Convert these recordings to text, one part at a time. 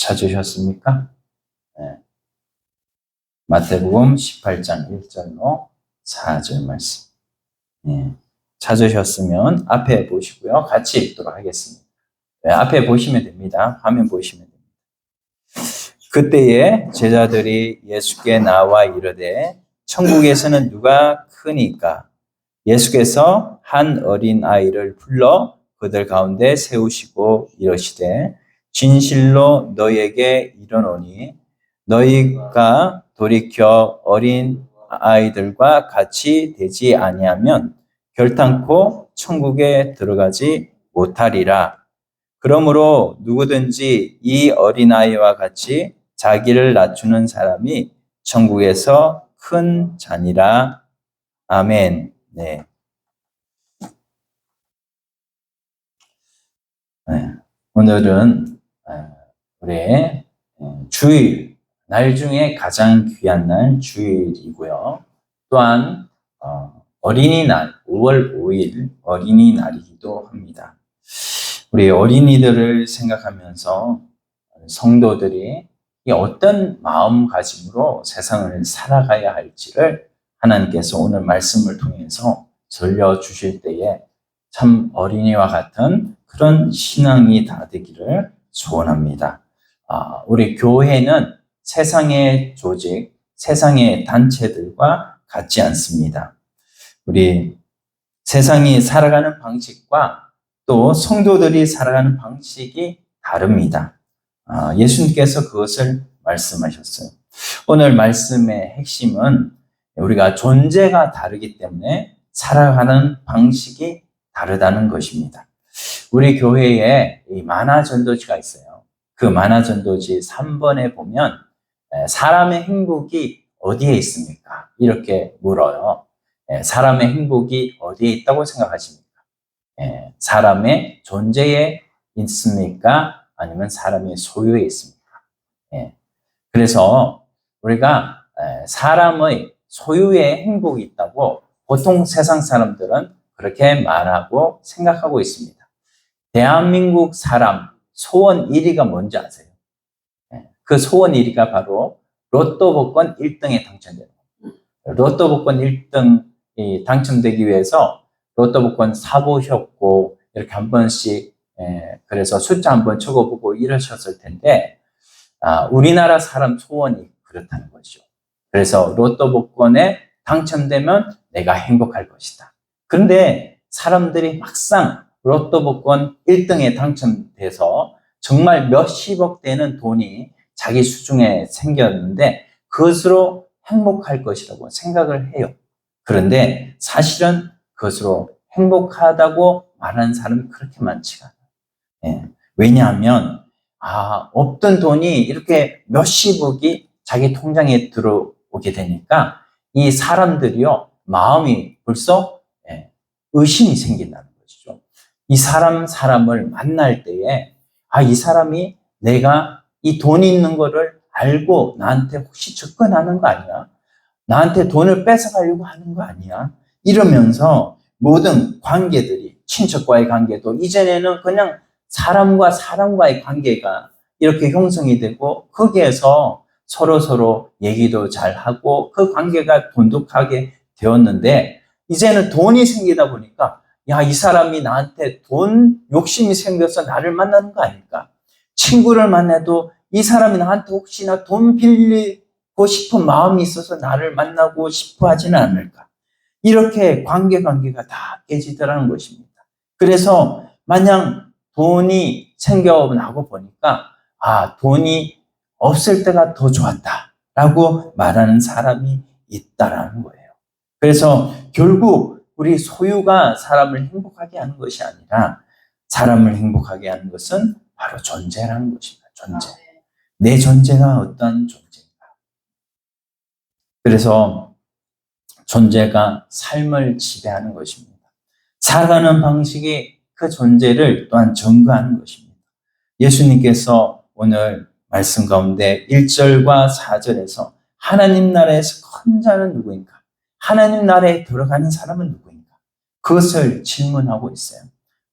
찾으셨습니까? 네. 마태복음 18장 1절로 4절 말씀. 네. 찾으셨으면 앞에 보시고요. 같이 읽도록 하겠습니다. 네, 앞에 보시면 됩니다. 화면 보시면 됩니다. 그때에 제자들이 예수께 나와 이르되 천국에서는 누가 크니까? 예수께서 한 어린 아이를 불러 그들 가운데 세우시고 이르시되 진실로 너희에게 이르노니 너희가 돌이켜 어린 아이들과 같이 되지 아니하면 결단코 천국에 들어가지 못하리라. 그러므로 누구든지 이 어린아이와 같이 자기를 낮추는 사람이 천국에서 큰 자니라. 아멘. 네. 오늘은 우리의 주일, 날 중에 가장 귀한 날 주일이고요. 또한 어린이날, 5월 5일 어린이날이기도 합니다. 우리 어린이들을 생각하면서 성도들이 어떤 마음가짐으로 세상을 살아가야 할지를 하나님께서 오늘 말씀을 통해서 들려주실 때에 참 어린이와 같은 그런 신앙이 다 되기를 소원합니다. 우리 교회는 세상의 조직, 세상의 단체들과 같지 않습니다. 우리 세상이 살아가는 방식과 또 성도들이 살아가는 방식이 다릅니다. 예수님께서 그것을 말씀하셨어요. 오늘 말씀의 핵심은 우리가 존재가 다르기 때문에 살아가는 방식이 다르다는 것입니다. 우리 교회에 이 만화전도지가 있어요. 그 만화전도지 3번에 보면 사람의 행복이 어디에 있습니까? 이렇게 물어요. 사람의 행복이 어디에 있다고 생각하십니까? 사람의 존재에 있습니까? 아니면 사람의 소유에 있습니까? 그래서 우리가 사람의 소유에 행복이 있다고 보통 세상 사람들은 그렇게 말하고 생각하고 있습니다. 대한민국 사람 소원 1위가 뭔지 아세요? 그 소원 1위가 바로 로또 복권 1등에 당첨되는 겁니다. 로또 복권 1등이 당첨되기 위해서 로또 복권 사보셨고 이렇게 한 번씩 그래서 숫자 한번 적어보고 이러셨을 텐데 우리나라 사람 소원이 그렇다는 거죠. 그래서 로또 복권에 당첨되면 내가 행복할 것이다. 그런데 사람들이 막상 로또 복권 1등에 당첨돼서 정말 몇십억 되는 돈이 자기 수중에 생겼는데 그것으로 행복할 것이라고 생각을 해요. 그런데 사실은 그것으로 행복하다고 말하는 사람이 그렇게 많지가 않아요. 왜냐하면 없던 돈이 이렇게 몇십억이 자기 통장에 들어오게 되니까 이 사람들이요 마음이 벌써 의심이 생긴다는 것이죠. 이 사람을 만날 때에 이 사람이 내가 이 돈이 있는 거를 알고 나한테 혹시 접근하는 거 아니야? 나한테 돈을 뺏어가려고 하는 거 아니야? 이러면서 모든 관계들이 친척과의 관계도 이전에는 그냥 사람과 사람과의 관계가 이렇게 형성이 되고 거기에서 서로 얘기도 잘하고 그 관계가 돈독하게 되었는데 이제는 돈이 생기다 보니까 이 사람이 나한테 돈 욕심이 생겨서 나를 만나는 거 아닐까? 친구를 만나도 이 사람이 나한테 혹시나 돈 빌리고 싶은 마음이 있어서 나를 만나고 싶어 하지는 않을까? 이렇게 관계가 다 깨지더라는 것입니다. 그래서 마냥 돈이 생겨나고 보니까 돈이 없을 때가 더 좋았다라고 말하는 사람이 있다라는 거예요. 그래서 결국 우리 소유가 사람을 행복하게 하는 것이 아니라 사람을 행복하게 하는 것은 바로 존재라는 것입니다. 존재. 내 존재가 어떤 존재인가. 그래서 존재가 삶을 지배하는 것입니다. 살아가는 방식이 그 존재를 또한 증거하는 것입니다. 예수님께서 오늘 말씀 가운데 1절과 4절에서 하나님 나라에서 큰 자는 누구인가? 하나님 나라에 들어가는 사람은 누구인가? 그것을 질문하고 있어요.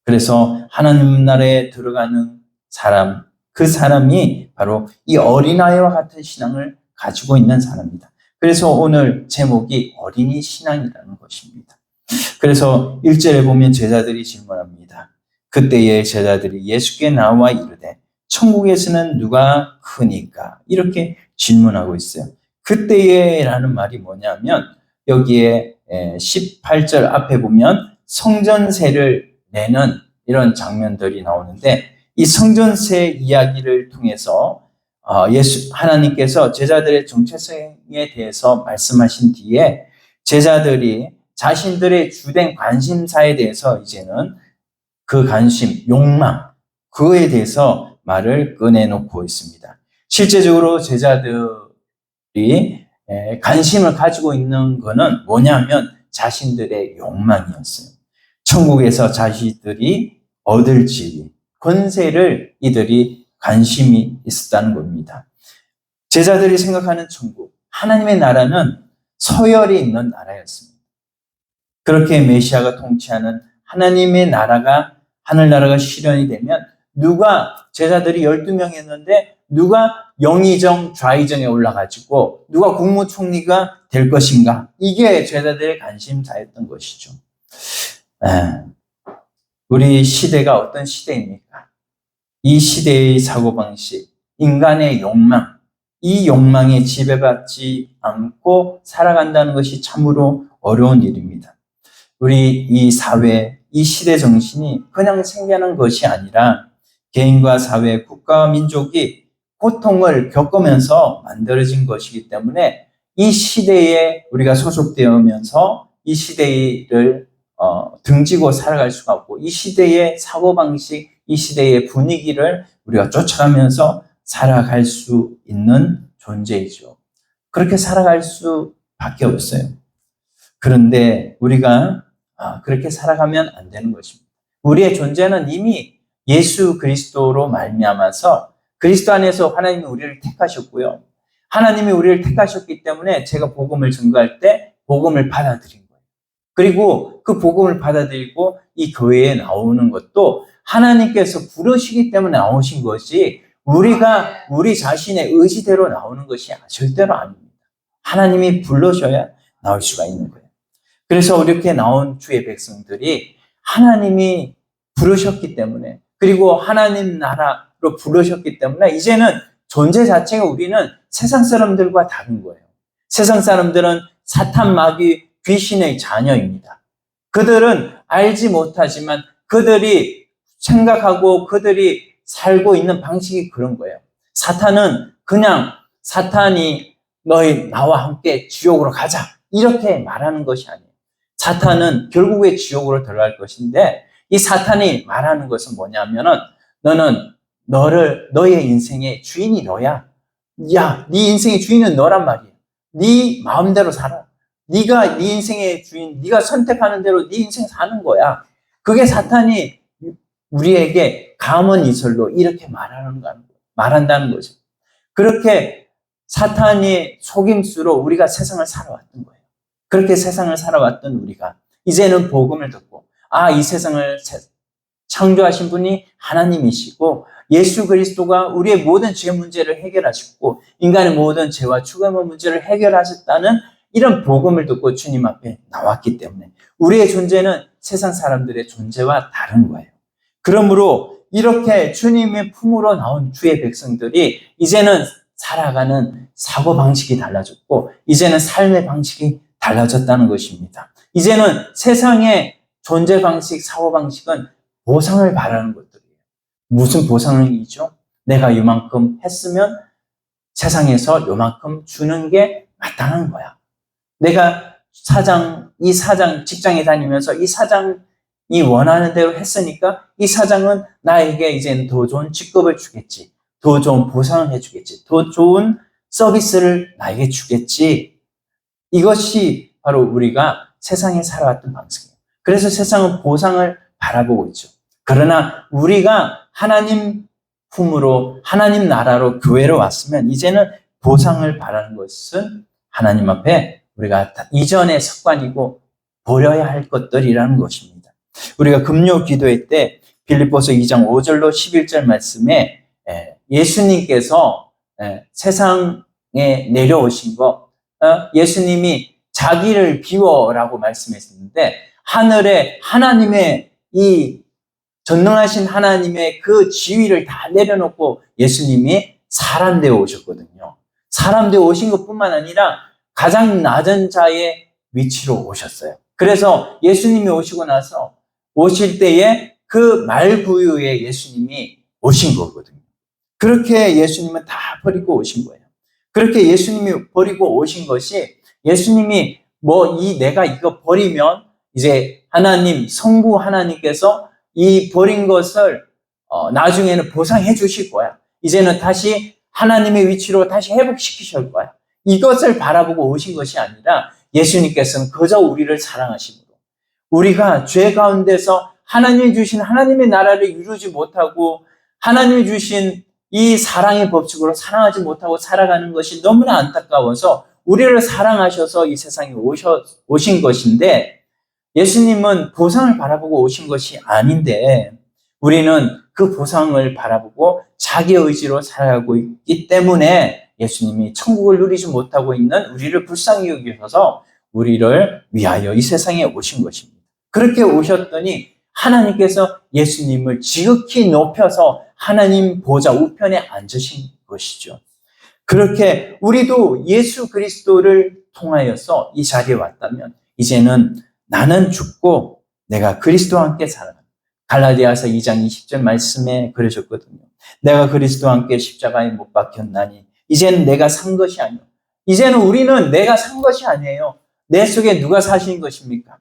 그래서 하나님 나라에 들어가는 사람, 그 사람이 바로 이 어린아이와 같은 신앙을 가지고 있는 사람이다. 그래서 오늘 제목이 어린이 신앙이라는 것입니다. 그래서 1절에 보면 제자들이 질문합니다. 그때의 제자들이 예수께 나와 이르되 천국에서는 누가 크니까? 이렇게 질문하고 있어요. 그때에라는 말이 뭐냐면 여기에 18절 앞에 보면 성전세를 내는 이런 장면들이 나오는데 이 성전세 이야기를 통해서 하나님께서 제자들의 정체성에 대해서 말씀하신 뒤에 제자들이 자신들의 주된 관심사에 대해서 이제는 그 관심, 욕망, 그거에 대해서 말을 꺼내놓고 있습니다. 실제적으로 제자들이 관심을 가지고 있는 거는 뭐냐면 자신들의 욕망이었어요. 천국에서 자신들이 얻을 지위, 권세를 이들이 관심이 있었다는 겁니다. 제자들이 생각하는 천국, 하나님의 나라는 서열이 있는 나라였습니다. 그렇게 메시아가 통치하는 하나님의 나라가, 하늘나라가 실현이 되면 제자들이 12명이었는데 누가 영의정, 좌의정에 올라가지고 누가 국무총리가 될 것인가? 이게 제자들의 관심사였던 것이죠. 우리 시대가 어떤 시대입니까? 이 시대의 사고방식, 인간의 욕망, 이 욕망에 지배받지 않고 살아간다는 것이 참으로 어려운 일입니다. 우리 이 사회, 이 시대 정신이 그냥 생겨난 것이 아니라 개인과 사회, 국가와 민족이 고통을 겪으면서 만들어진 것이기 때문에 이 시대에 우리가 소속되면서 이 시대를 등지고 살아갈 수가 없고 이 시대의 사고방식, 이 시대의 분위기를 우리가 쫓아가면서 살아갈 수 있는 존재이죠. 그렇게 살아갈 수밖에 없어요. 그런데 우리가 그렇게 살아가면 안 되는 것입니다. 우리의 존재는 이미 예수 그리스도로 말미암아서 그리스도 안에서 하나님이 우리를 택하셨고요. 하나님이 우리를 택하셨기 때문에 제가 복음을 전가할 때 복음을 받아들인 거예요. 그리고 그 복음을 받아들이고 이 교회에 나오는 것도 하나님께서 부르시기 때문에 나오신 것이 우리 자신의 의지대로 나오는 것이 절대로 아닙니다. 하나님이 불러셔야 나올 수가 있는 거예요. 그래서 이렇게 나온 주의 백성들이 하나님이 부르셨기 때문에 그리고 하나님 나라로 부르셨기 때문에 이제는 존재 자체가 우리는 세상 사람들과 다른 거예요. 세상 사람들은 사탄, 마귀, 귀신의 자녀입니다. 그들은 알지 못하지만 그들이 생각하고 그들이 살고 있는 방식이 그런 거예요. 사탄은 그냥 사탄이 나와 함께 지옥으로 가자 이렇게 말하는 것이 아니에요. 사탄은 결국에 지옥으로 들어갈 것인데 이 사탄이 말하는 것은 뭐냐면은 너의 인생의 주인이 너야. 야, 네 인생의 주인은 너란 말이야. 네 마음대로 살아. 네가 네 인생의 주인, 네가 선택하는 대로 네 인생 사는 거야. 그게 사탄이 우리에게 감언이설로 이렇게 말한다는 거죠. 그렇게 사탄이 속임수로 우리가 세상을 살아왔던 거예요. 그렇게 세상을 살아왔던 우리가 이제는 복음을 듣고 이 세상을 창조하신 분이 하나님이시고 예수 그리스도가 우리의 모든 죄 문제를 해결하셨고 인간의 모든 죄와 죽음의 문제를 해결하셨다는 이런 복음을 듣고 주님 앞에 나왔기 때문에 우리의 존재는 세상 사람들의 존재와 다른 거예요. 그러므로 이렇게 주님의 품으로 나온 주의 백성들이 이제는 살아가는 사고방식이 달라졌고 이제는 삶의 방식이 달라졌다는 것입니다. 이제는 세상의 존재 방식, 사고 방식은 보상을 바라는 것들이에요. 무슨 보상이죠? 내가 이만큼 했으면 세상에서 이만큼 주는 게 마땅한 거야. 내가 이 사장 직장에 다니면서 이 사장이 원하는 대로 했으니까 이 사장은 나에게 이제는 더 좋은 직급을 주겠지. 더 좋은 보상을 해주겠지. 더 좋은 서비스를 나에게 주겠지. 이것이 바로 우리가 세상에 살아왔던 방식이에요. 그래서 세상은 보상을 바라보고 있죠. 그러나 우리가 하나님 품으로 하나님 나라로 교회로 왔으면 이제는 보상을 바라는 것은 하나님 앞에 우리가 이전의 습관이고 버려야 할 것들이라는 것입니다. 우리가 금요 기도회 때 빌립보서 2장 5절로 11절 말씀에 예수님께서 세상에 내려오신 거, 예수님이 자기를 비워라고 말씀했었는데, 하늘에 하나님의 이 전능하신 하나님의 그 지위를 다 내려놓고 예수님이 사람 되어 오셨거든요. 사람 되어 오신 것뿐만 아니라 가장 낮은 자의 위치로 오셨어요. 그래서 예수님이 오시고 나서 오실 때에 그 말구유에 예수님이 오신 거거든요. 그렇게 예수님은 다 버리고 오신 거예요. 그렇게 예수님이 버리고 오신 것이, 예수님이 내가 이거 버리면 이제 하나님, 성부 하나님께서 이 버린 것을 나중에는 보상해 주실 거야. 이제는 다시 하나님의 위치로 다시 회복시키실 거야. 이것을 바라보고 오신 것이 아니라 예수님께서는 그저 우리를 사랑하심으로, 우리가 죄 가운데서 하나님이 주신 하나님의 나라를 이루지 못하고 하나님이 주신 이 사랑의 법칙으로 사랑하지 못하고 살아가는 것이 너무나 안타까워서 우리를 사랑하셔서 이 세상에 오신 것인데, 예수님은 보상을 바라보고 오신 것이 아닌데 우리는 그 보상을 바라보고 자기 의지로 살아가고 있기 때문에 예수님이 천국을 누리지 못하고 있는 우리를 불쌍히 여기셔서 우리를 위하여 이 세상에 오신 것입니다. 그렇게 오셨더니 하나님께서 예수님을 지극히 높여서 하나님 보좌 우편에 앉으신 것이죠. 그렇게 우리도 예수 그리스도를 통하여서 이 자리에 왔다면 이제는 나는 죽고 내가 그리스도와 함께 살아간다. 갈라디아서 2장 20절 말씀에 그러셨거든요. 내가 그리스도와 함께 십자가에 못 박혔나니 이제는 내가 산 것이 아니요. 이제는 우리는 내가 산 것이 아니에요. 내 속에 누가 사신 것입니까?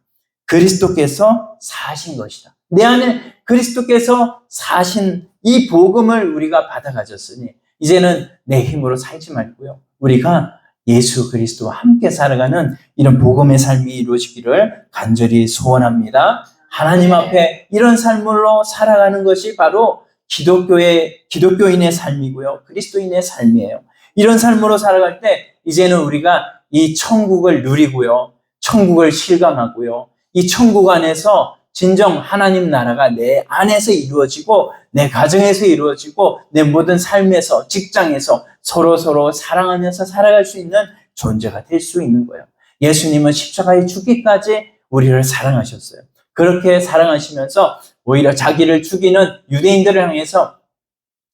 그리스도께서 사신 것이다. 내 안에 그리스도께서 사신 이 복음을 우리가 받아 가졌으니 이제는 내 힘으로 살지 말고요. 우리가 예수 그리스도와 함께 살아가는 이런 복음의 삶이 이루어지기를 간절히 소원합니다. 하나님 앞에 이런 삶으로 살아가는 것이 바로 기독교인의 삶이고요. 그리스도인의 삶이에요. 이런 삶으로 살아갈 때 이제는 우리가 이 천국을 누리고요. 천국을 실감하고요. 이 천국 안에서 진정 하나님 나라가 내 안에서 이루어지고 내 가정에서 이루어지고 내 모든 삶에서, 직장에서 서로 사랑하면서 살아갈 수 있는 존재가 될 수 있는 거예요. 예수님은 십자가에 죽기까지 우리를 사랑하셨어요. 그렇게 사랑하시면서 오히려 자기를 죽이는 유대인들을 향해서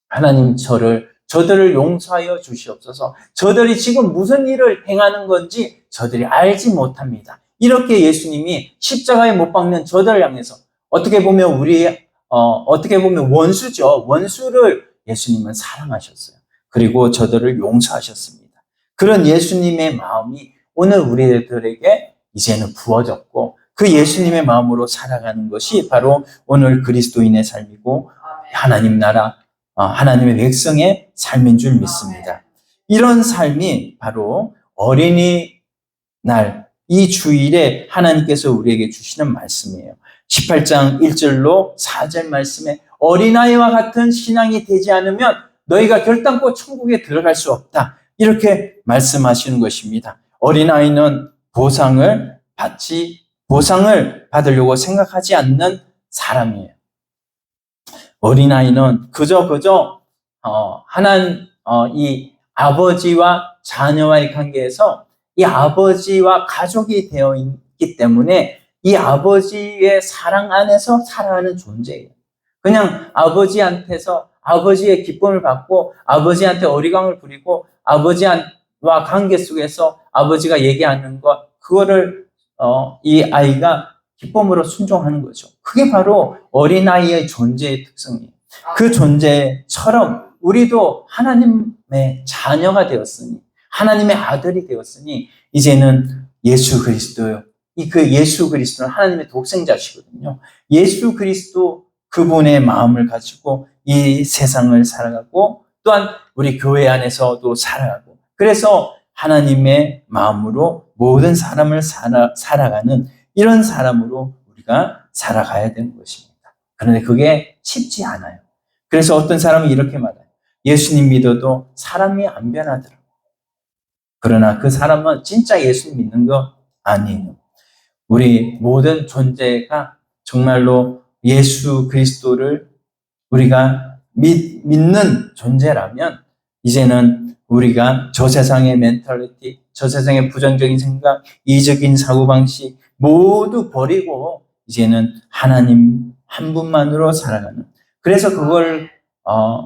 하나님 저들을 용서하여 주시옵소서. 저들이 지금 무슨 일을 행하는 건지 저들이 알지 못합니다. 이렇게 예수님이 십자가에 못 박는 저들을 향해서 어떻게 보면 원수죠. 원수를 예수님은 사랑하셨어요. 그리고 저들을 용서하셨습니다. 그런 예수님의 마음이 오늘 우리들에게 이제는 부어졌고 그 예수님의 마음으로 살아가는 것이 바로 오늘 그리스도인의 삶이고 하나님 나라, 하나님의 백성의 삶인 줄 믿습니다. 이런 삶이 바로 어린이날, 이 주일에 하나님께서 우리에게 주시는 말씀이에요. 18장 1절로 4절 말씀에 어린아이와 같은 신앙이 되지 않으면 너희가 결단코 천국에 들어갈 수 없다. 이렇게 말씀하시는 것입니다. 어린아이는 보상을 받으려고 생각하지 않는 사람이에요. 어린아이는 그저 이 아버지와 자녀와의 관계에서 이 아버지와 가족이 되어 있기 때문에 이 아버지의 사랑 안에서 살아가는 존재예요. 그냥 아버지한테서 아버지의 기쁨을 받고 아버지한테 어리광을 부리고 아버지와 관계 속에서 아버지가 얘기하는 것, 그거를 이 아이가 기쁨으로 순종하는 거죠. 그게 바로 어린아이의 존재의 특성이에요. 그 존재처럼 우리도 하나님의 자녀가 되었으니, 하나님의 아들이 되었으니 이제는 예수 그리스도요. 그 예수 그리스도는 하나님의 독생자시거든요. 예수 그리스도 그분의 마음을 가지고 이 세상을 살아가고 또한 우리 교회 안에서도 살아가고, 그래서 하나님의 마음으로 모든 사람을 살아가는 이런 사람으로 우리가 살아가야 되는 것입니다. 그런데 그게 쉽지 않아요. 그래서 어떤 사람은 이렇게 말해요. 예수님 믿어도 사람이 안 변하더라고요. 그러나 그 사람은 진짜 예수 믿는 거 아니에요. 우리 모든 존재가 정말로 예수 그리스도를 우리가 믿는 존재라면 이제는 우리가 저 세상의 멘탈리티, 저 세상의 부정적인 생각, 이적인 사고방식 모두 버리고 이제는 하나님 한 분만으로 살아가는, 그래서 그걸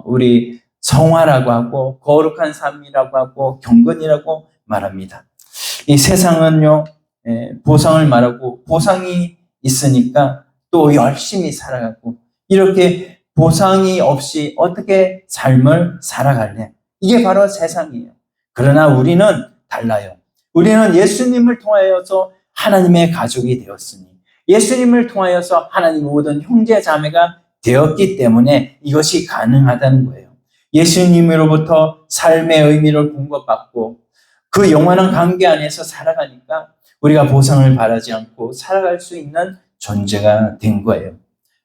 우리 성화라고 하고 거룩한 삶이라고 하고 경건이라고 말합니다. 이 세상은요, 보상을 말하고 보상이 있으니까 또 열심히 살아가고, 이렇게 보상이 없이 어떻게 삶을 살아갈래? 이게 바로 세상이에요. 그러나 우리는 달라요. 우리는 예수님을 통하여서 하나님의 가족이 되었으니, 예수님을 통하여서 하나님의 모든 형제 자매가 되었기 때문에 이것이 가능하다는 거예요. 예수님으로부터 삶의 의미를 공급받고 그 영원한 관계 안에서 살아가니까 우리가 보상을 바라지 않고 살아갈 수 있는 존재가 된 거예요.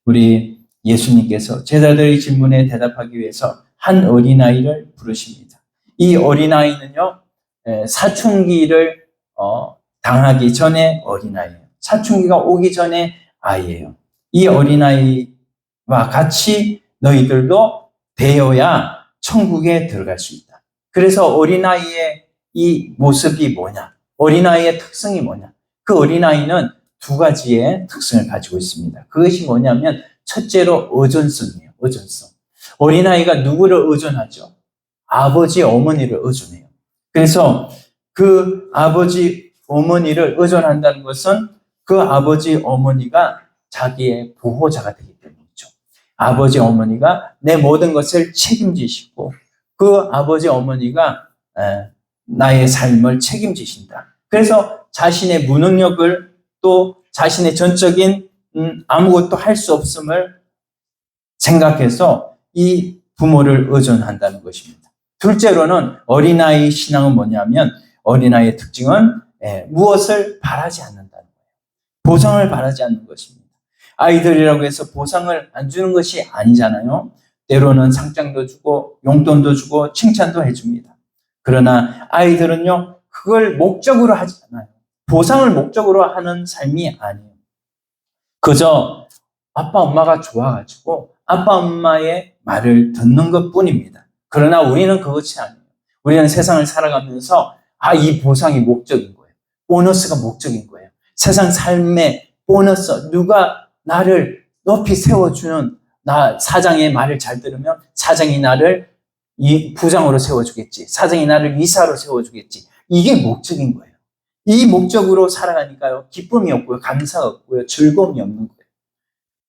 우리 예수님께서 제자들의 질문에 대답하기 위해서 한 어린아이를 부르십니다. 이 어린아이는요, 사춘기를 당하기 전에 어린아이예요. 사춘기가 오기 전에 아이예요. 이 어린아이와 같이 너희들도 되어야 천국에 들어갈 수 있다. 그래서 어린아이의 이 모습이 뭐냐? 어린아이의 특성이 뭐냐? 그 어린아이는 두 가지의 특성을 가지고 있습니다. 그것이 뭐냐면 첫째로 의존성이에요. 의존성. 어린아이가 누구를 의존하죠? 아버지, 어머니를 의존해요. 그래서 그 아버지, 어머니를 의존한다는 것은 그 아버지, 어머니가 자기의 보호자가 되기 때문이죠. 아버지, 어머니가 내 모든 것을 책임지시고 그 아버지, 어머니가 나의 삶을 책임지신다. 그래서 자신의 무능력을 또 자신의 전적인 아무것도 할 수 없음을 생각해서 이 부모를 의존한다는 것입니다. 둘째로는 어린아이 신앙은 뭐냐면 어린아이의 특징은 무엇을 바라지 않는다는 거예요. 보상을 바라지 않는 것입니다. 아이들이라고 해서 보상을 안 주는 것이 아니잖아요. 때로는 상장도 주고 용돈도 주고 칭찬도 해줍니다. 그러나 아이들은요, 그걸 목적으로 하지 않아요. 보상을 목적으로 하는 삶이 아니에요. 그저 아빠, 엄마가 좋아가지고 아빠, 엄마의 말을 듣는 것 뿐입니다. 그러나 우리는 그것이 아니에요. 우리는 세상을 살아가면서 이 보상이 목적인 거예요. 보너스가 목적인 거예요. 세상 삶의 보너스, 누가 나를 높이 세워주는, 사장의 말을 잘 들으면 사장이 나를 부장으로 세워주겠지. 사장이 나를 이사로 세워주겠지. 이게 목적인 거예요. 이 목적으로 살아가니까요, 기쁨이 없고요, 감사가 없고요, 즐거움이 없는 거예요.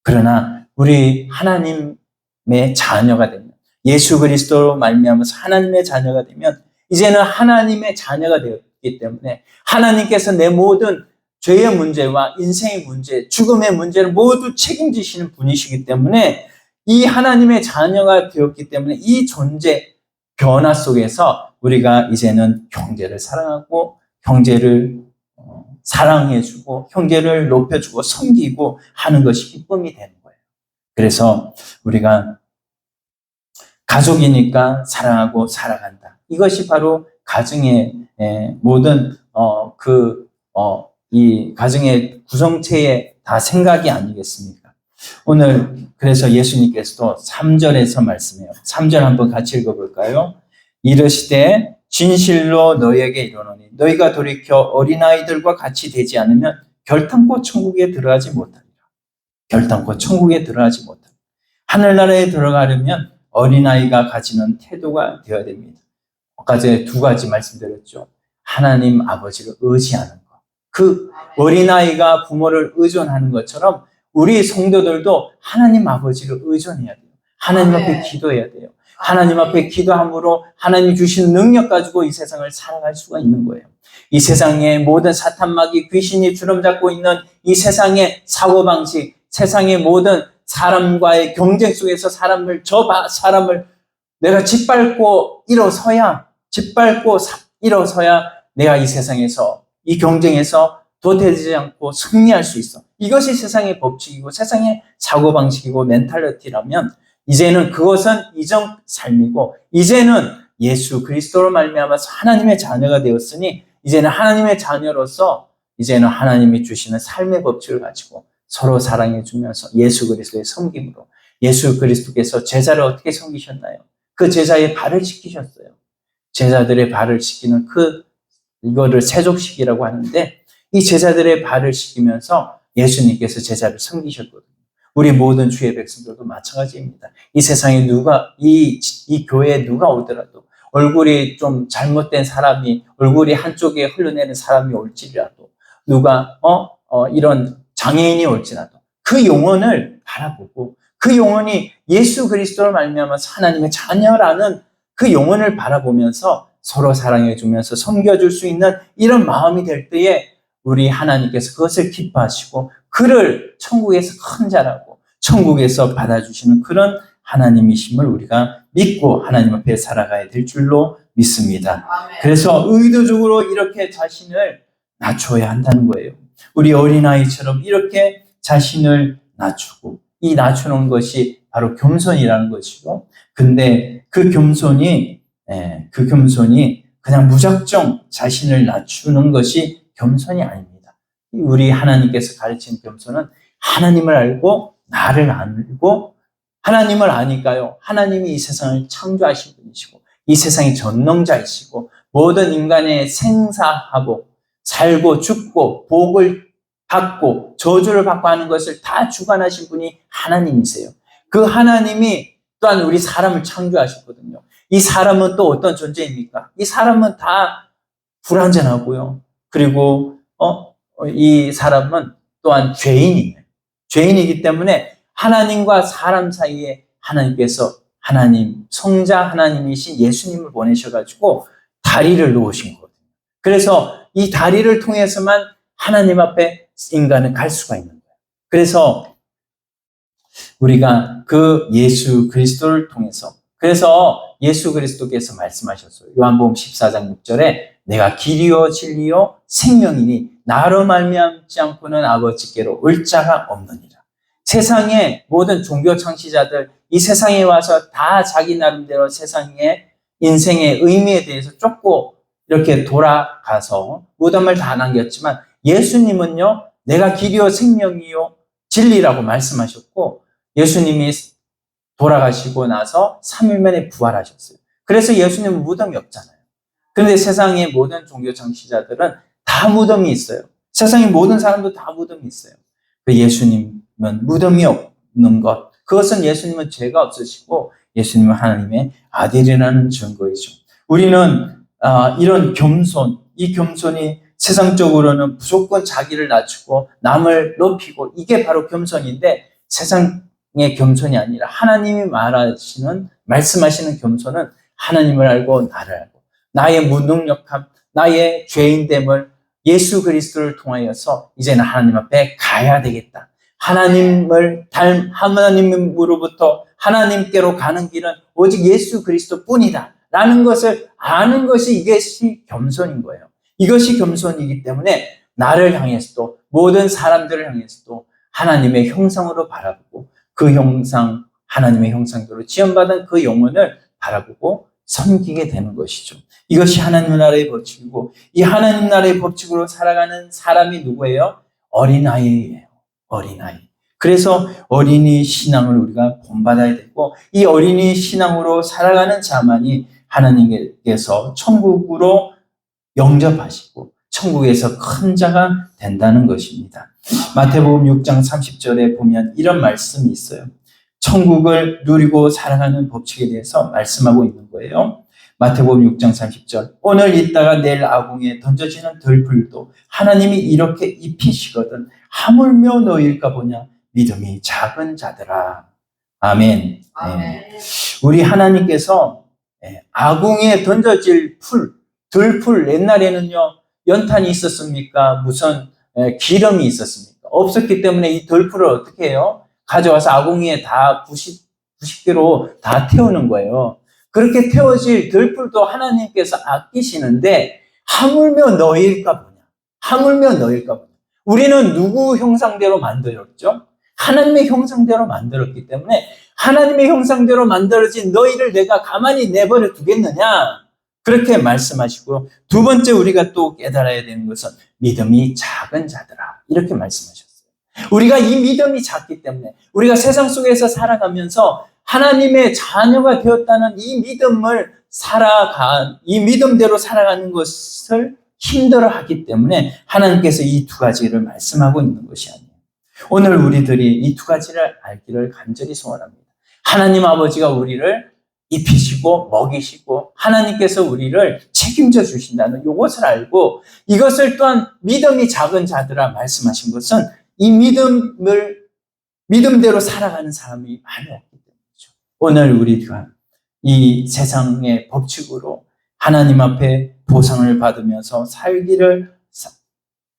그러나 우리 하나님의 자녀가 되면, 예수 그리스도로 말미암아서 하나님의 자녀가 되면 이제는 하나님의 자녀가 되었기 때문에 하나님께서 내 모든 죄의 문제와 인생의 문제, 죽음의 문제를 모두 책임지시는 분이시기 때문에 이 하나님의 자녀가 되었기 때문에 이 존재 변화 속에서 우리가 이제는 형제를 사랑하고 형제를 사랑해주고 형제를 높여주고 섬기고 하는 것이 기쁨이 되는 거예요. 그래서 우리가 가족이니까 사랑하고 살아간다. 이것이 바로 가정의 모든 이 가정의 구성체의 다 생각이 아니겠습니까? 오늘 그래서 예수님께서도 3절에서 말씀해요. 3절 한번 같이 읽어볼까요? 이르시되 진실로 너희에게 이르노니 너희가 돌이켜 어린아이들과 같이 되지 않으면 결탄코 천국에 들어가지 못하리라. 결탄코 천국에 들어가지 못하리라. 하늘나라에 들어가려면 어린아이가 가지는 태도가 되어야 됩니다. 아까 전에 두 가지 말씀드렸죠. 하나님 아버지를 의지하는 것. 그 어린아이가 부모를 의존하는 것처럼 우리 성도들도 하나님 아버지를 의존해야 돼요. 하나님 앞에 기도해야 돼요. 하나님 앞에 기도함으로 하나님이 주신 능력 가지고 이 세상을 살아갈 수가 있는 거예요. 이 세상의 모든 사탄마귀 귀신이 주름잡고 있는 이 세상의 사고방식, 세상의 모든 사람과의 경쟁 속에서 사람을 내가 짓밟고 일어서야 내가 이 세상에서 이 경쟁에서 도태되지 않고 승리할 수 있어. 이것이 세상의 법칙이고 세상의 사고방식이고 멘탈리티라면 이제는 그것은 이전 삶이고 이제는 예수 그리스도로 말미암아서 하나님의 자녀가 되었으니 이제는 하나님의 자녀로서 이제는 하나님이 주시는 삶의 법칙을 가지고 서로 사랑해 주면서 예수 그리스도의 섬김으로 예수 그리스도께서 제자를 어떻게 섬기셨나요? 그 제자의 발을 씻기셨어요. 제자들의 발을 씻기는 이거를 세족식이라고 하는데, 이 제자들의 발을 씻기면서 예수님께서 제자를 섬기셨거든요. 우리 모든 주의 백성들도 마찬가지입니다. 이 세상에 이 교회에 누가 오더라도 얼굴이 좀 잘못된 사람이, 얼굴이 한쪽에 흘러내는 사람이 올지라도, 이런 장애인이 올지라도 그 영혼을 바라보고, 그 영혼이 예수 그리스도를 말미암아서 하나님의 자녀라는 그 영혼을 바라보면서 서로 사랑해주면서 섬겨줄 수 있는 이런 마음이 될 때에 우리 하나님께서 그것을 기뻐하시고 그를 천국에서 큰 자라고 천국에서 받아주시는 그런 하나님이심을 우리가 믿고 하나님 앞에 살아가야 될 줄로 믿습니다. 아멘. 그래서 의도적으로 이렇게 자신을 낮춰야 한다는 거예요. 우리 어린아이처럼 이렇게 자신을 낮추고, 이 낮추는 것이 바로 겸손이라는 것이고, 근데 그 겸손이 그냥 무작정 자신을 낮추는 것이 겸손이 아닙니다. 우리 하나님께서 가르친 겸손은 하나님을 알고 나를 알고, 하나님을 아니까요, 하나님이 이 세상을 창조하신 분이시고 이 세상의 전능자이시고 모든 인간의 생사하고 살고 죽고 복을 받고 저주를 받고 하는 것을 다 주관하신 분이 하나님이세요. 그 하나님이 또한 우리 사람을 창조하셨거든요. 이 사람은 또 어떤 존재입니까? 이 사람은 다 불완전하고요. 그리고 이 사람은 또한 죄인이에요. 죄인이기 때문에 하나님과 사람 사이에 하나님께서 성자 하나님이신 예수님을 보내셔가지고 다리를 놓으신 거거든요. 그래서 이 다리를 통해서만 하나님 앞에 인간은 갈 수가 있는 거예요. 그래서 우리가 그 예수 그리스도를 통해서, 그래서 예수 그리스도께서 말씀하셨어요. 요한복음 14장 6절에 내가 길이요 진리요 생명이니 나로 말미암지 않고는 아버지께로 올 자가 없느니라. 세상의 모든 종교 창시자들, 이 세상에 와서 다 자기 나름대로 세상의 인생의 의미에 대해서 쫓고 이렇게 돌아가서 무덤을 다 남겼지만, 예수님은요, 내가 길이요 생명이요 진리라고 말씀하셨고, 예수님이 돌아가시고 나서 3일 만에 부활하셨어요. 그래서 예수님은 무덤이 없잖아요. 그런데 세상의 모든 종교 창시자들은 다 무덤이 있어요. 세상의 모든 사람도 다 무덤이 있어요. 그 예수님은 무덤이 없는 것, 그것은 예수님은 죄가 없으시고 예수님은 하나님의 아들이라는 증거이죠. 우리는 이런 겸손, 이 겸손이 세상적으로는 무조건 자기를 낮추고 남을 높이고, 이게 바로 겸손인데, 세상의 겸손이 아니라 하나님이 말씀하시는 겸손은 하나님을 알고 나를 알고 나의 무능력함, 나의 죄인됨을 예수 그리스도를 통하여서 이제는 하나님 앞에 가야 되겠다. 하나님으로부터 하나님께로 가는 길은 오직 예수 그리스도 뿐이다 라는 것을 아는 것이, 이것이 겸손인 거예요. 이것이 겸손이기 때문에 나를 향해서도, 모든 사람들을 향해서도 하나님의 형상으로 바라보고, 그 형상, 하나님의 형상대로 지원받은 그 영혼을 바라보고 섬기게 되는 것이죠. 이것이 하나님 나라의 법칙이고, 이 하나님 나라의 법칙으로 살아가는 사람이 누구예요? 어린아이예요. 어린아이. 그래서 어린이 신앙을 우리가 본받아야 되고, 이 어린이 신앙으로 살아가는 자만이 하나님께서 천국으로 영접하시고 천국에서 큰 자가 된다는 것입니다. 마태복음 6장 30절에 보면 이런 말씀이 있어요. 천국을 누리고 살아가는 법칙에 대해서 말씀하고 있는 거예요. 마태복음 6장 30절. 오늘 있다가 내일 아궁이에 던져지는 들풀도 하나님이 이렇게 입히시거든 하물며 너희일까 보냐 믿음이 작은 자들아. 아멘. 아멘. 네. 우리 하나님께서 아궁이에 던져질 들풀, 옛날에는요 연탄이 있었습니까? 무슨 기름이 있었습니까? 없었기 때문에 이 들풀을 어떻게 해요? 가져와서 아궁이에 다 부식기로 다 태우는 거예요. 그렇게 태워질 들풀도 하나님께서 아끼시는데 하물며 너희일까 보냐. 하물며 너희일까 보냐. 우리는 누구 형상대로 만들었죠? 하나님의 형상대로 만들었기 때문에 하나님의 형상대로 만들어진 너희를 내가 가만히 내버려 두겠느냐? 그렇게 말씀하시고, 두 번째 우리가 또 깨달아야 되는 것은 믿음이 작은 자들아. 이렇게 말씀하셨어요. 우리가 이 믿음이 작기 때문에 우리가 세상 속에서 살아가면서 하나님의 자녀가 되었다는 이 믿음대로 살아가는 것을 힘들어하기 때문에 하나님께서 이 두 가지를 말씀하고 있는 것이 아니에요. 오늘 우리들이 이 두 가지를 알기를 간절히 소원합니다. 하나님 아버지가 우리를 입히시고 먹이시고 하나님께서 우리를 책임져 주신다는 이것을 알고 이것을 또한 믿음이 작은 자들아 말씀하신 것은 이 믿음대로 살아가는 사람이 많이 없기 때문이죠. 오늘 우리가 이 세상의 법칙으로 하나님 앞에 보상을 받으면서 살기를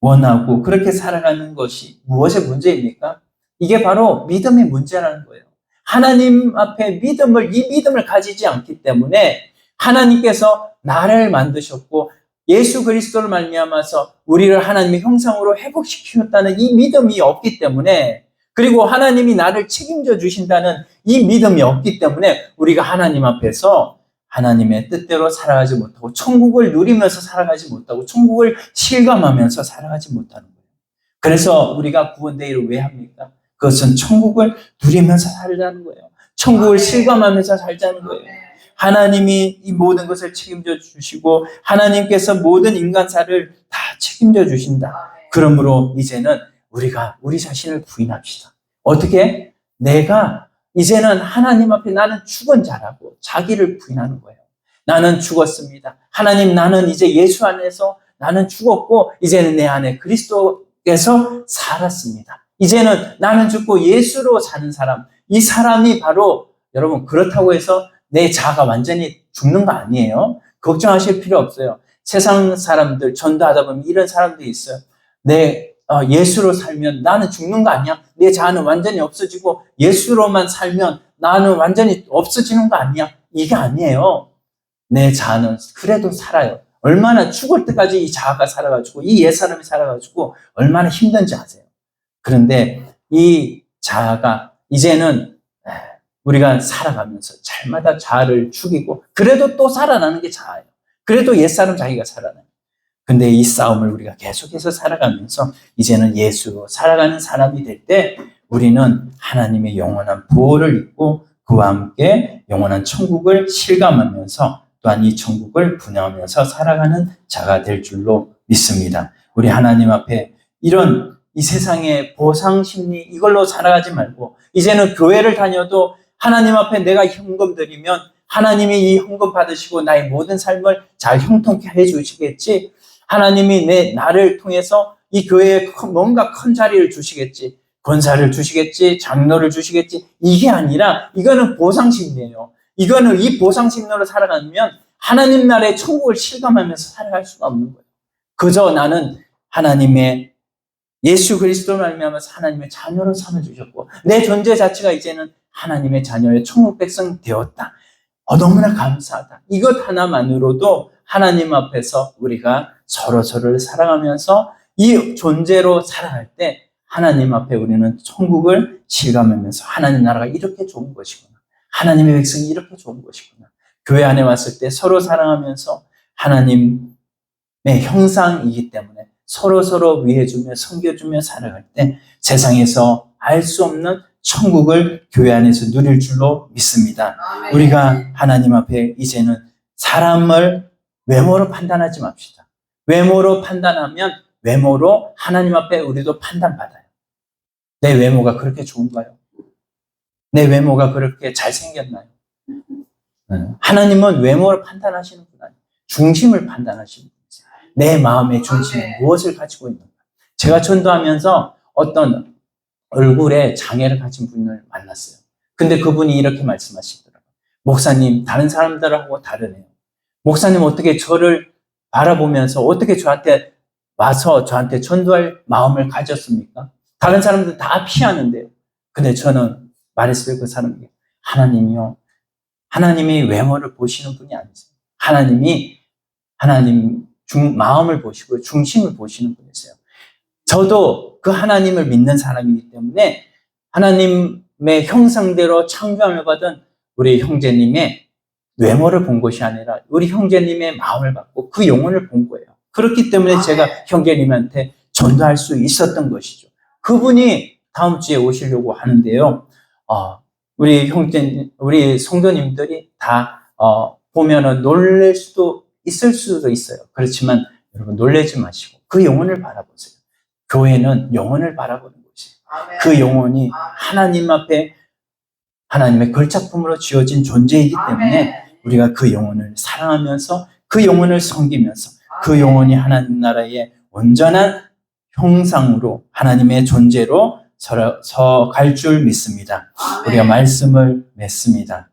원하고 그렇게 살아가는 것이 무엇의 문제입니까? 이게 바로 믿음의 문제라는 거예요. 하나님 앞에 이 믿음을 가지지 않기 때문에 하나님께서 나를 만드셨고 예수 그리스도를 말미암아서 우리를 하나님의 형상으로 회복시키셨다는 이 믿음이 없기 때문에 그리고 하나님이 나를 책임져 주신다는 이 믿음이 없기 때문에 우리가 하나님 앞에서 하나님의 뜻대로 살아가지 못하고 천국을 누리면서 살아가지 못하고 천국을 실감하면서 살아가지 못하는 거예요. 그래서 우리가 구원되기를 왜 합니까? 그것은 천국을 누리면서 살자는 거예요. 천국을 실감하면서 살자는 거예요. 하나님이 이 모든 것을 책임져 주시고 하나님께서 모든 인간사를 다 책임져 주신다. 그러므로 이제는 우리가 우리 자신을 부인합시다. 어떻게? 내가 이제는 하나님 앞에 나는 죽은 자라고 자기를 부인하는 거예요. 나는 죽었습니다. 하나님, 나는 이제 예수 안에서 나는 죽었고 이제는 내 안에 그리스도께서 살았습니다. 이제는 나는 죽고 예수로 사는 사람. 이 사람이 바로 여러분 그렇다고 해서 내 자아가 완전히 죽는 거 아니에요. 걱정하실 필요 없어요. 세상 사람들 전도하다 보면 이런 사람들이 있어요. 예수로 살면 나는 죽는 거 아니야? 내 자아는 완전히 없어지고 예수로만 살면 나는 완전히 없어지는 거 아니야? 이게 아니에요. 내 자아는 그래도 살아요. 얼마나 죽을 때까지 이 자아가 살아가지고 이 옛사람이 살아가지고 얼마나 힘든지 아세요. 그런데 이 자아가 이제는 우리가 살아가면서 잘마다 자아를 죽이고 그래도 또 살아나는 게 자아예요. 그래도 옛사람 자기가 살아나요. 근데 이 싸움을 우리가 계속해서 살아가면서 이제는 예수로 살아가는 사람이 될 때 우리는 하나님의 영원한 보호를 입고 그와 함께 영원한 천국을 실감하면서 또한 이 천국을 분양하면서 살아가는 자가 될 줄로 믿습니다. 우리 하나님 앞에 이런 이 세상의 보상심리 이걸로 살아가지 말고 이제는 교회를 다녀도 하나님 앞에 내가 헌금 드리면 하나님이 이 헌금 받으시고 나의 모든 삶을 잘 형통케 해주시겠지. 하나님이 나를 통해서 이 교회에 뭔가 큰 자리를 주시겠지. 권사를 주시겠지. 장로를 주시겠지. 이게 아니라 이거는 보상심리예요. 이거는 이 보상심리로 살아가면 하나님 나라의 천국을 실감하면서 살아갈 수가 없는 거예요. 그저 나는 하나님의 예수 그리스도를 말미암아서 하나님의 자녀로 삼아주셨고 내 존재 자체가 이제는 하나님의 자녀의 천국 백성 되었다. 너무나 감사하다. 이것 하나만으로도 하나님 앞에서 우리가 서로서로를 사랑하면서 이 존재로 살아갈 때 하나님 앞에 우리는 천국을 실감하면서 하나님 나라가 이렇게 좋은 것이구나. 하나님의 백성이 이렇게 좋은 것이구나. 교회 안에 왔을 때 서로 사랑하면서 하나님의 형상이기 때문에 서로서로 위해주며 섬겨주며 살아갈 때 세상에서 알 수 없는 천국을 교회 안에서 누릴 줄로 믿습니다. 아멘. 우리가 하나님 앞에 이제는 사람을 외모로 판단하지 맙시다. 외모로 판단하면 외모로 하나님 앞에 우리도 판단받아요. 내 외모가 그렇게 좋은가요? 내 외모가 그렇게 잘생겼나요? 하나님은 외모를 판단하시는 분 아니에요. 중심을 판단하시는 분이세요. 내 마음의 중심에 무엇을 가지고 있는가. 제가 전도하면서 어떤 얼굴에 장애를 가진 분을 만났어요. 근데 그분이 이렇게 말씀하시더라고요. 목사님, 다른 사람들하고 다르네요. 목사님 어떻게 저를 바라보면서 어떻게 저한테 와서 저한테 전도할 마음을 가졌습니까? 다른 사람들 다 피하는데요. 근데 저는 말했어요. 그 사람에게. 하나님이요. 하나님이 외모를 보시는 분이 아니세요. 하나님이 마음을 보시고 중심을 보시는 분이세요. 저도 그 하나님을 믿는 사람이기 때문에 하나님의 형상대로 창조함을 받은 우리 형제님의 외모를 본 것이 아니라 우리 형제님의 마음을 받고 그 영혼을 본 거예요. 그렇기 때문에 제가 형제님한테 전도할 수 있었던 것이죠. 그분이 다음 주에 오시려고 하는데요. 우리 성도님들이 다 보면은 놀랄 수도 있을 수도 있어요. 그렇지만 여러분 놀라지 마시고 그 영혼을 바라보세요. 교회는 영혼을 바라보는 곳이에요. 그 영혼이 하나님 앞에 하나님의 걸작품으로 지어진 존재이기 때문에 우리가 그 영혼을 사랑하면서 그 영혼을 섬기면서 그 영혼이 하나님 나라의 온전한 형상으로 하나님의 존재로 서갈 줄 믿습니다. 우리가 말씀을 맺습니다.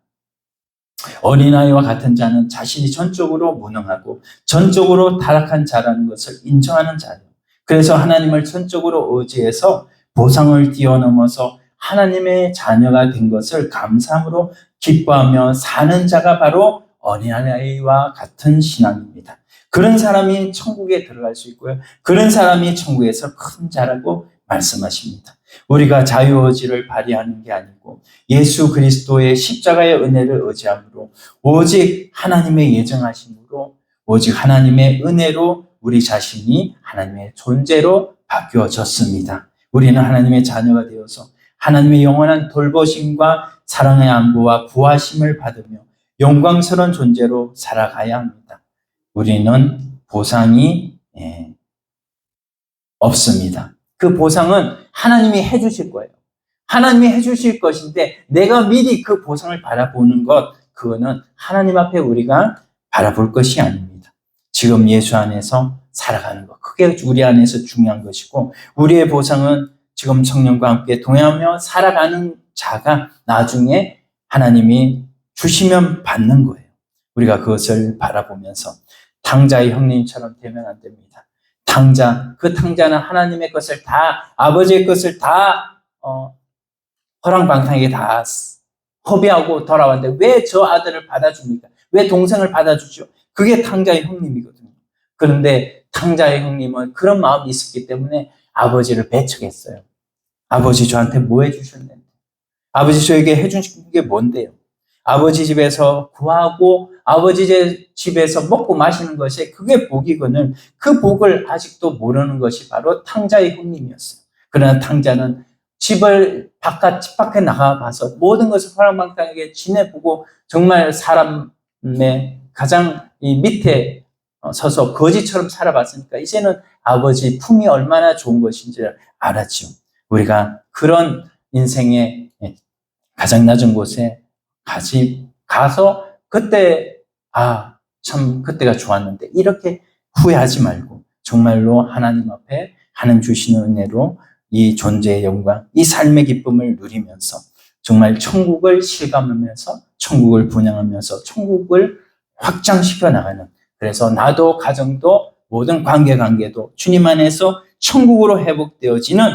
어린아이와 같은 자는 자신이 전적으로 무능하고 전적으로 타락한 자라는 것을 인정하는 자예요. 그래서 하나님을 전적으로 의지해서 보상을 뛰어넘어서 하나님의 자녀가 된 것을 감사함으로 기뻐하며 사는 자가 바로 어린아이와 같은 신앙입니다. 그런 사람이 천국에 들어갈 수 있고요. 그런 사람이 천국에서 큰 자라고 말씀하십니다. 우리가 자유의지를 발휘하는 게 아니고 예수 그리스도의 십자가의 은혜를 의지함으로 오직 하나님의 예정하심으로 오직 하나님의 은혜로 우리 자신이 하나님의 존재로 바뀌어졌습니다. 우리는 하나님의 자녀가 되어서 하나님의 영원한 돌보심과 사랑의 안보와 구하심을 받으며 영광스러운 존재로 살아가야 합니다. 우리는 보상이 없습니다. 그 보상은 하나님이 해주실 거예요. 하나님이 해주실 것인데 내가 미리 그 보상을 바라보는 것, 그거는 하나님 앞에 우리가 바라볼 것이 아닙니다. 지금 예수 안에서 살아가는 것, 그게 우리 안에서 중요한 것이고 우리의 보상은 지금 성령과 함께 동행하며 살아가는 자가 나중에 하나님이 주시면 받는 거예요. 우리가 그것을 바라보면서 탕자의 형님처럼 되면 안 됩니다. 그 탕자는 하나님의 것을 다, 아버지의 것을 다 허랑방탕하게 다 허비하고 돌아왔는데 왜 저 아들을 받아줍니까? 왜 동생을 받아주죠? 그게 탕자의 형님이거든요. 그런데 탕자의 형님은 그런 마음이 있었기 때문에 아버지를 배척했어요. 아버지 저한테 뭐 해주셨는데? 아버지 저에게 해주신 게 뭔데요? 아버지 집에서 구하고 아버지 집에서 먹고 마시는 것이 그게 복이거늘 그 복을 아직도 모르는 것이 바로 탕자의 형님이었어요. 그러나 탕자는 집 밖에 나가봐서 모든 것을 허랑방탕하게 지내보고 정말 사람의 가장 이 밑에 서서 거지처럼 살아봤으니까 이제는 아버지 품이 얼마나 좋은 것인지 알았죠. 우리가 그런 인생의 가장 낮은 곳에 가서 그때 참 그때가 좋았는데 이렇게 후회하지 말고 정말로 하나님 앞에 하나님 주시는 은혜로 이 존재의 영광, 이 삶의 기쁨을 누리면서 정말 천국을 실감하면서 천국을 분양하면서 천국을 확장시켜 나가는, 그래서 나도 가정도 모든 관계도 주님 안에서 천국으로 회복되어지는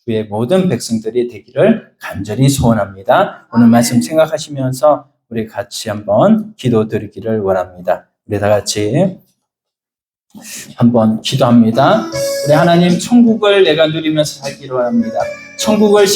주의 모든 백성들이 되기를 간절히 소원합니다. 오늘 말씀 생각하시면서 우리 같이 한번 기도드리기를 원합니다. 우리 다 같이 한번 기도합니다. 우리 하나님, 천국을 내가 누리면서 살기를 원합니다. 천국을